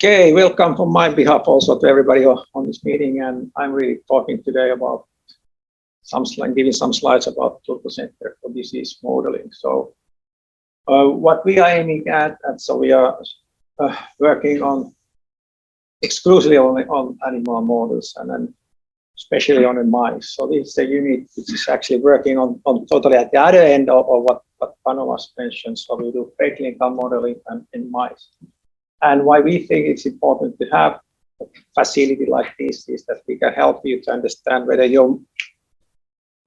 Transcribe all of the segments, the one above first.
Okay, welcome from my behalf also to everybody on this meeting, and I'm really talking today about giving some slides about Turku Center for Disease Modeling. So what we are aiming at, and so we are working on exclusively on animal models, and then especially on the mice. So this is a unit which is actually working on totally at the other end of what Pano was mentioned. So we do preclinical modeling in mice. And why we think it's important to have a facility like this is that we can help you to understand whether your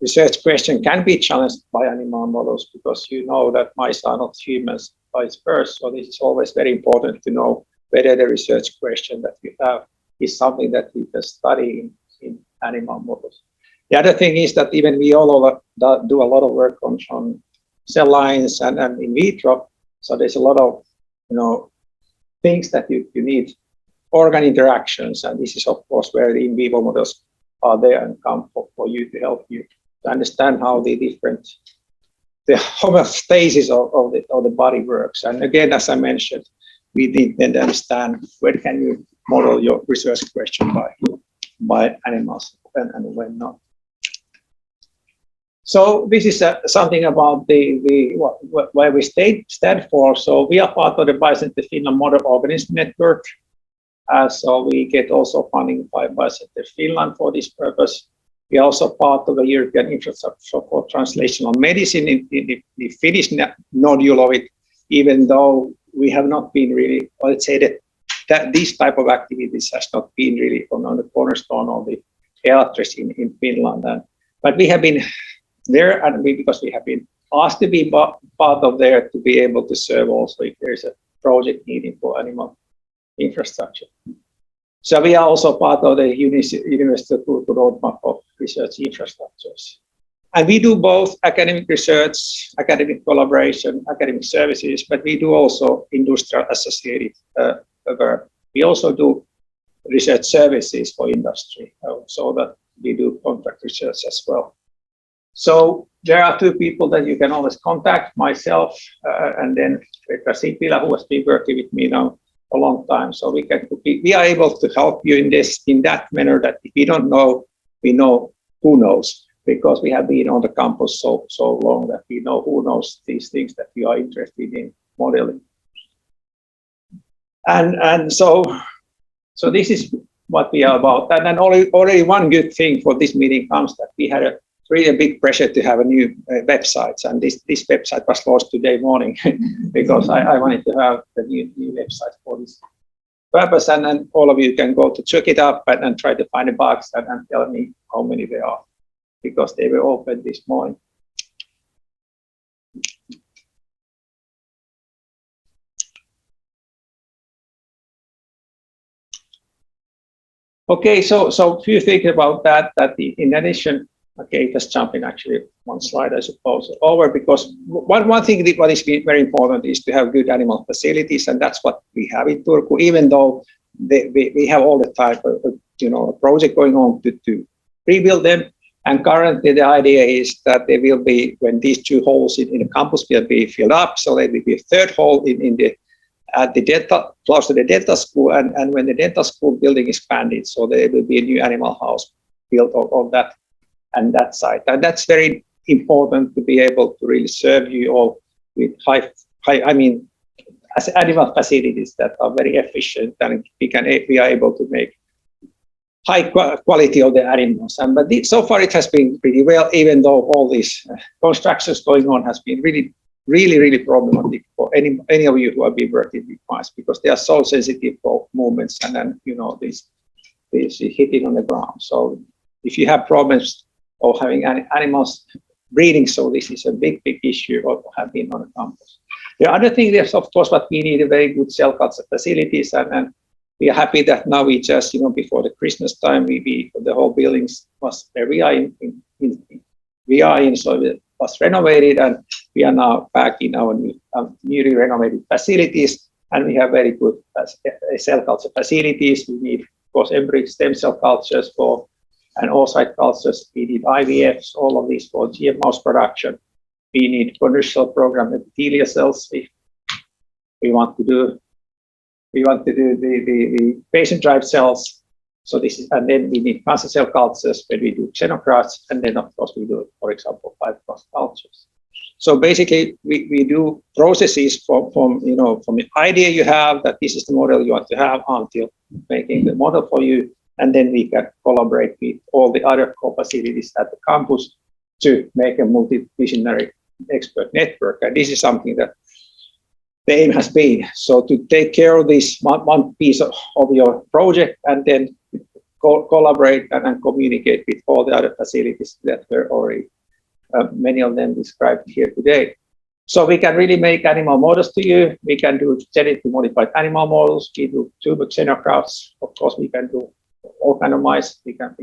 research question can be challenged by animal models, because you know that mice are not humans, vice versa. So this is always very important to know whether the research question that you have is something that we can study in animal models. The other thing is that even we all do a lot of work on cell lines and in vitro. So there's a lot of things that you need, organ interactions, and this is of course where the in vivo models are there and come for you to help you to understand how the homeostasis of the body works. And again, as I mentioned, we need then to understand where can you model your research question by animals and when not. So this is something about where we stand for. So we are part of the Biocenter Finland Model Organism Network. So we get also funding by Biocenter Finland for this purpose. We are also part of the European Infrastructure for Translational Medicine in the Finnish nodule of it, even though we have not been really, let's say that these type of activities has not been really on the cornerstone of the ELATRES in Finland. But we have been there, and because we have been asked to be part of there to be able to serve also if there is a project needing for animal infrastructure. So we are also part of the University of Turku roadmap of research infrastructures. And we do both academic research, academic collaboration, academic services, but we do also industrial associated work. We also do research services for industry, so that we do contract research as well. So there are two people that you can always contact, myself and then Petra Sipilä, who has been working with me now a long time. So we are able to help you in that manner that if you don't know, we know who knows, because we have been on the campus so long that we know who knows these things that you are interested in modeling. And so this is what we are about. And then already one good thing for this meeting comes that we had a really big pressure to have a new website, and this website was launched today morning because I wanted to have the new website for this purpose, and then all of you can go to check it up and try to find the bugs and tell me how many there are, because they were open this morning. Okay, so a few things about that in addition. Okay, just jumping actually one slide, I suppose, over, because one thing what is very important is to have good animal facilities, and that's what we have in Turku, even though we have all the time a project going on to rebuild them. And currently the idea is that there will be, when these two holes in the campus will be filled up, so there will be a third hole at the dental, close to the dental school, and when the dental school building is expanded, so there will be a new animal house built on that and that site. And that's very important to be able to really serve you all with high as animal facilities that are very efficient, and we are able to make high quality of the animals. But so far it has been pretty well, even though all these constructions going on has been really problematic for any of you who have been working with mice, because they are so sensitive for movements and then these hitting on the ground. So if you have problems of having animals breeding, so this is a big issue of have been on the campus. The other thing is, of course, what we need a very good cell culture facilities, and we are happy that now we just before the Christmas time the whole buildings was where we are in, so it was renovated, and we are now back in our newly renovated facilities, and we have very good cell culture facilities. We need, of course, embryonic stem cell cultures and oocyte cultures. We need IVFs, all of these for GM mouse production. We need commercial program epithelial cells. We want to do We want to do the patient-derived cells. So this is, and then we need cancer cell cultures when we do xenografts, and then of course we do, for example, fibroblast cultures. So basically, we do processes from the idea you have that this is the model you want to have until making the model for you, and then we can collaborate with all the other co-facilities at the campus to make a multidisciplinary expert network. And this is something that the aim has been. So to take care of this one piece of your project and then collaborate and communicate with all the other facilities that were already many of them described here today. So we can really make animal models to you. We can do genetically modified animal models. We do tumor xenografts. Of course, we can do all kind of mice. We can,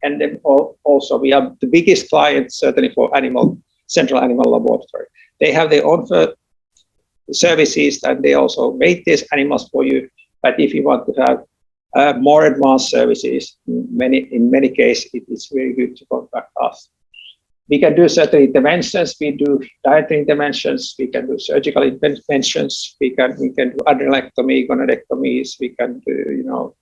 and then also we have the biggest clients certainly for central animal laboratory. They have their own services and they also make these animals for you. But if you want to have more advanced services, in many cases, it is very good to contact us. We can do certain interventions. We do dietary interventions. We can do surgical interventions. We can do adrenalectomy, gonadectomies. We can do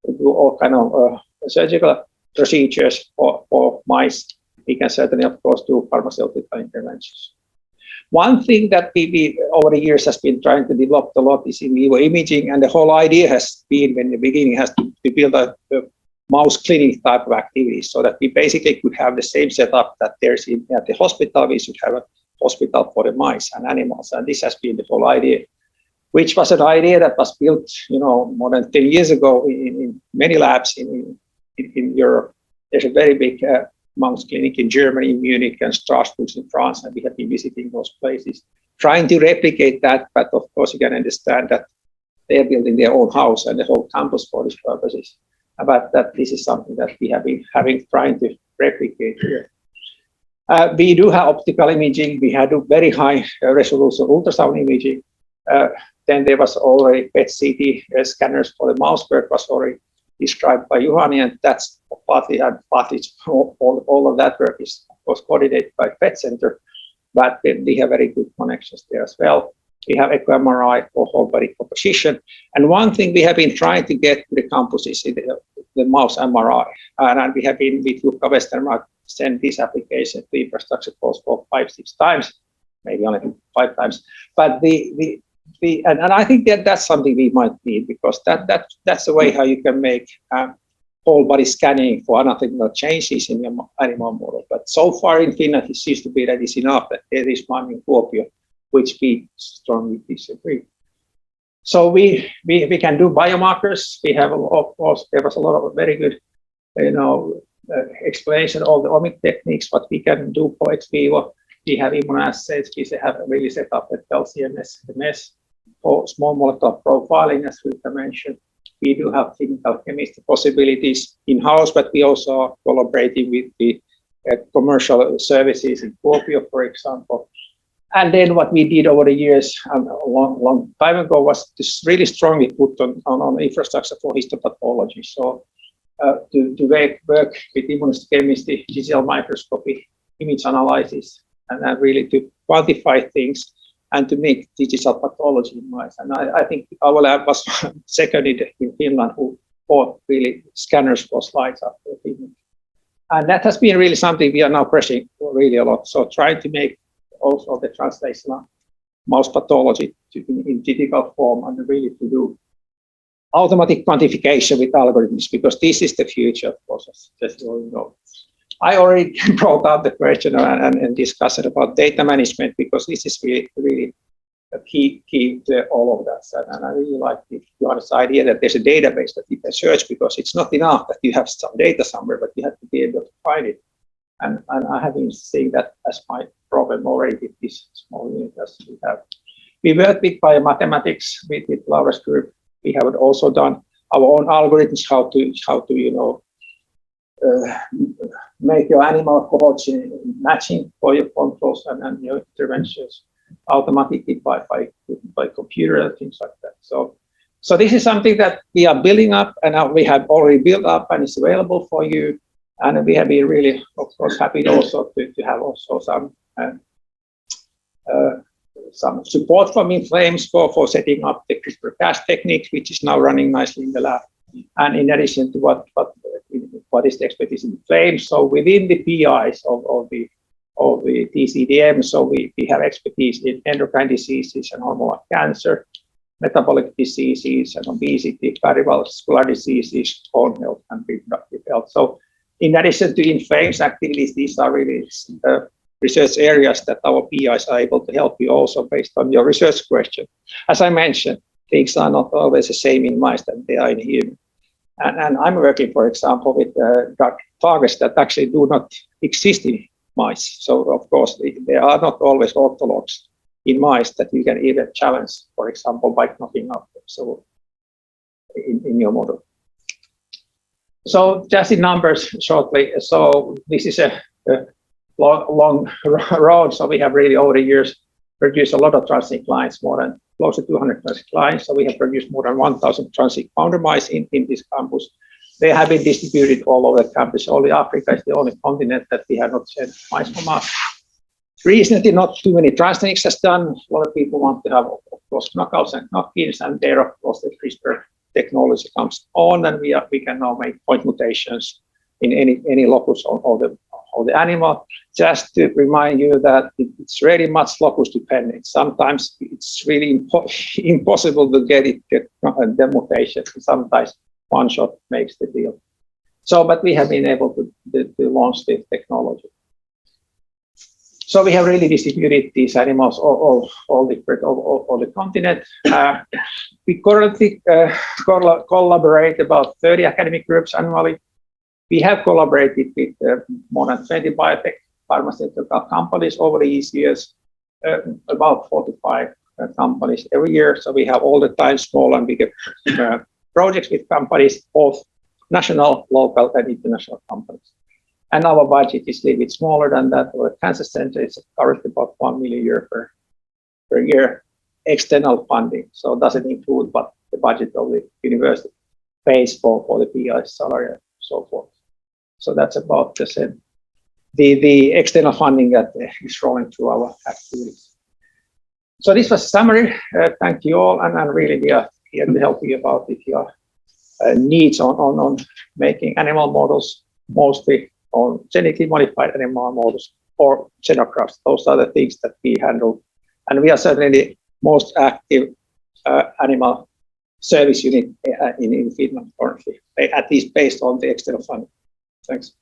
do all kind of surgical procedures for mice. We can certainly, of course, do pharmaceutical interventions. One thing that we over the years has been trying to develop a lot is in vivo imaging, and the whole idea has been, in the beginning, has to build a mouse clinic type of activities, so that we basically could have the same setup that there's at the hospital. We should have a hospital for the mice and animals, and this has been the whole idea, which was an idea that was built, more than 10 years ago in many labs in Europe. There's a very big mouse clinic in Germany, Munich, and Strasbourg in France, and we have been visiting those places, trying to replicate that. But of course, you can understand that they are building their own house and the whole campus for these purposes. But that this is something that we have been trying to replicate here. We do have optical imaging. We had very high resolution ultrasound imaging. Then there was already PET-CT scanners for the mouse work was already described by Juhani, and that's partly all of that work is of course coordinated by PET Center, but we have very good connections there as well. We have echo MRI for whole body composition, and one thing we have been trying to get to the campus is the mouse MRI, and we have been with Jukka Westermark send this application to infrastructure calls for 5-6 times, maybe only 5 times, but and I think that's something we might need, because that's the way how you can make whole body scanning for anatomical changes in your animal model. But so far in Finland, it seems to be that it's enough. That there is one in Kuopio, which we strongly disagree. So we can do biomarkers. We have, of course, there was a lot of very good, explanation of all the omic techniques, what we can do for ex vivo. We have immunoassays. We have really set up the LCMS, MS, for small molecular profiling, as we mentioned. We do have clinical chemistry possibilities in-house, but we also are collaborating with the commercial services in Kuopio, for example. And then what we did over the years, a long time ago, was to really strongly put on infrastructure for histopathology. So to work with immunochemistry, digital microscopy, image analysis, and really to quantify things and to make digital pathology in mice. And I think our lab was second in Finland who bought really scanners for slides after Finland. And that has been really something we are now pressing really a lot. So trying to make also the translational mouse pathology in digital form and really to do automatic quantification with algorithms, because this is the future, of course, just so you know. I already brought up the question and discussed about data management, because this is really a key to all of that. And I really like this idea that there's a database that you can search, because it's not enough that you have some data somewhere, but you have to be able to find it. And I have been seeing that as my problem already with this small unit as we have. We work with biomathematics with Laura's group. We have also done our own algorithms, how to make your animal cohorts matching for your controls and your interventions automatically by computer and things like that. So this is something that we are building up, and we have already built up, and it's available for you. And we have been really, of course, happy also to have also some some support from InFLAMES for setting up the CRISPR-Cas technique, which is now running nicely in the lab. And in addition to what is the expertise in InFLAMES, so within the PIs of the TCDM, so we have expertise in endocrine diseases and hormonal cancer, metabolic diseases and obesity, cardiovascular diseases, bone health, and reproductive health. So in addition to InFLAMES activities, these are really research areas that our PIs are able to help you also based on your research question. As I mentioned, things are not always the same in mice than they are in humans. And I'm working, for example, with drug targets that actually do not exist in mice. So of course, they are not always orthologs in mice that you can even challenge, for example, by knocking out them. So in your model. So just in numbers shortly. So this is a long road. So we have really over the years produced a lot of transgenic lines, more than close to 200 transgenic lines. So we have produced more than 1,000 transgenic founder mice in this campus. They have been distributed all over the campus. Only Africa is the only continent that we have not sent mice from us. Recently, not too many transgenics has done. A lot of people want to have, of course, knockouts and knock-ins, and there, of course, the CRISPR technology comes on, and we can now make point mutations in any locus of the animal. Just to remind you that it's really much locus dependent. Sometimes it's really impossible to get the mutation. Sometimes one shot makes the deal. So, but we have been able to launch this technology. So we have really distributed these animals all the continent. We currently collaborate about 30 academic groups annually. We have collaborated with more than 20 biotech pharmaceutical companies over these years, about 45 companies every year. So we have all the time small and bigger projects with companies, both national, local, and international companies. And our budget is a little bit smaller than that. Our cancer center is currently about 1 million euro per year external funding. So it doesn't include what the budget of the university pays for the PI salary and so forth. So that's about the external funding that is rolling through our activities. So this was a summary. Thank you all, and really we are here to help you about if your needs on making animal models, mostly on genetically modified animal models or xenografts. Those are the things that we handle, and we are certainly the most active animal service unit in Finland currently, at least based on the external funding. Thanks.